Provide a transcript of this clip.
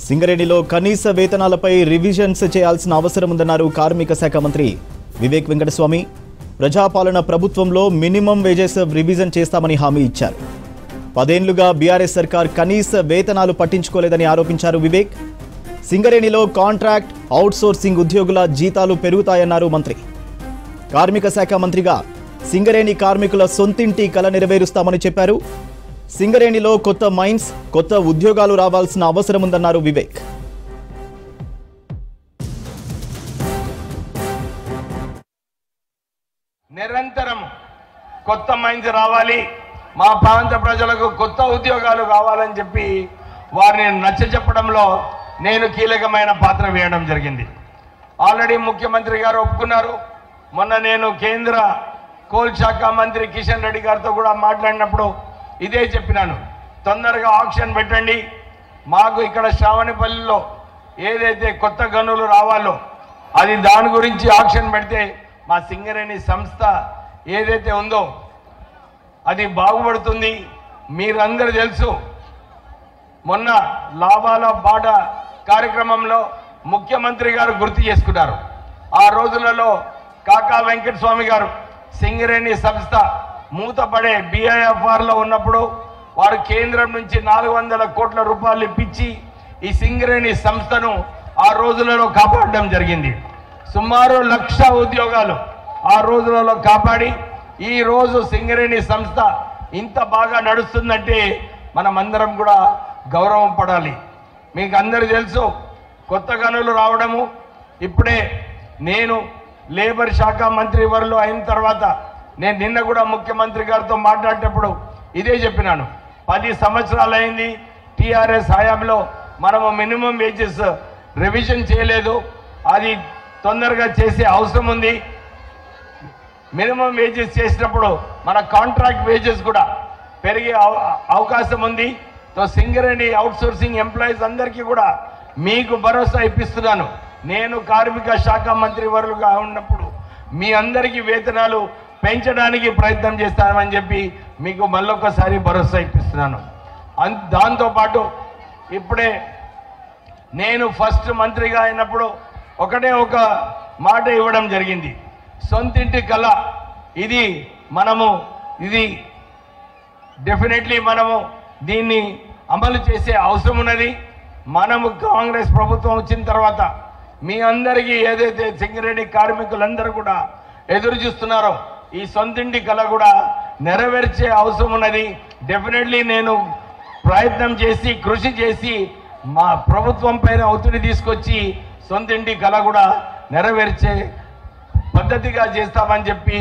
సింగరేణిలో కనీస వేతనాలపై రివిజన్స్ చేయాల్సిన అవసరం ఉందన్నారు కార్మిక శాఖ మంత్రి వివేక్ వెంకటస్వామి. ప్రజాపాలన ప్రభుత్వంలో మినిమం వేజెస్ రివిజన్ చేస్తామని హామీ ఇచ్చారు. 10 ఏళ్లుగా బీఆర్ఎస్ సర్కార్ కనీస వేతనాలు పట్టించుకోలేదని ఆరోపించారు వివేక్. సింగరేణిలో కాంట్రాక్ట్ అవుట్సోర్సింగ్ ఉద్యోగుల జీతాలు పెరుగుతాయన్నారు మంత్రి. కార్మిక శాఖ మంత్రిగా సింగరేణి కార్మికుల సొంతింటి కల నెరవేరుస్తామని చెప్పారు. సింగరేణిలో కొత్త మైన్స్, కొత్త ఉద్యోగాలు రావాల్సిన అవసరం ఉందన్నారు వివేక్. నిరంతరం కొత్త మైన్స్ రావాలి, మా ప్రాంత ప్రజలకు కొత్త ఉద్యోగాలు కావాలని చెప్పి వారిని నచ్చచెప్పడంలో నేను కీలకమైన పాత్ర వేయడం జరిగింది. ఆల్రెడీ ముఖ్యమంత్రి గారు ఒప్పుకున్నారు. మొన్న నేను కేంద్ర కోల్ శాఖ మంత్రి కిషన్ రెడ్డి గారితో కూడా మాట్లాడినప్పుడు ఇదే చెప్పినాను. తొందరగా ఆక్షన్ పెట్టండి, మాకు ఇక్కడ శ్రావణపల్లిలో ఏదైతే కొత్త గనులు రావాలో అది దాని గురించి ఆక్షన్ పెడితే మా సింగరేణి సంస్థ ఏదైతే ఉందో అది బాగుపడుతుంది. మీరందరూ తెలుసు, మొన్న లాభాల బాట కార్యక్రమంలో ముఖ్యమంత్రి గారు గుర్తు చేసుకున్నారు. ఆ రోజులలో కాకా వెంకటస్వామి గారు సింగరేణి సంస్థ మూతపడే BIFRలో ఉన్నప్పుడు వారు కేంద్రం నుంచి 400 కోట్ల రూపాయలు ఇప్పించి ఈ సింగరేణి సంస్థను ఆ రోజులలో కాపాడడం జరిగింది. సుమారు 1,00,000 ఉద్యోగాలు ఆ రోజులలో కాపాడి ఈ రోజు సింగరేణి సంస్థ ఇంత బాగా నడుస్తుందంటే మనమందరం కూడా గౌరవం పడాలి. మీకు అందరూ తెలుసు, కొత్త గనులు రావడము. ఇప్పుడే నేను లేబర్ శాఖ మంత్రి వరలో అయిన తర్వాత నేను నిన్న కూడా ముఖ్యమంత్రి గారితో మాట్లాడేటప్పుడు ఇదే చెప్పినాను. 10 సంవత్సరాలు అయింది TRS హయాంలో మనము మినిమం వేజెస్ రివిజన్ చేయలేదు. అది తొందరగా చేసే అవసరం ఉంది. మినిమం వేజెస్ చేసినప్పుడు మన కాంట్రాక్ట్ వేజెస్ కూడా పెరిగే అవకాశం ఉంది. సింగరేణి అవుట్సోర్సింగ్ ఎంప్లాయీస్ అందరికీ కూడా మీకు భరోసా ఇప్పిస్తున్నాను. నేను కార్మిక శాఖ మంత్రి వర్లుగా ఉన్నప్పుడు మీ అందరికీ వేతనాలు పెంచడానికి ప్రయత్నం చేస్తానని చెప్పి మీకు మళ్ళొకసారి భరోసా ఇప్పిస్తున్నాను. దాంతోపాటు ఇప్పుడే నేను ఫస్ట్ మంత్రిగా అయినప్పుడు ఒకటే ఒక మాట ఇవ్వడం జరిగింది. సొంతింటి కళ ఇది డెఫినెట్లీ మనము దీన్ని అమలు చేసే అవసరం ఉన్నది. మనము కాంగ్రెస్ ప్రభుత్వం వచ్చిన తర్వాత మీ అందరికీ ఏదైతే సింగరేణి కార్మికులందరూ కూడా ఎదురు చూస్తున్నారో ఈ సొంతింటి కళ కూడా నెరవేర్చే అవసరం ఉన్నది. డెఫినెట్లీ నేను ప్రయత్నం చేసి కృషి చేసి మా ప్రభుత్వం పైన ఒత్తిడి తీసుకొచ్చి సొంతింటి కళ కూడా నెరవేర్చే పద్ధతిగా చేస్తామని చెప్పి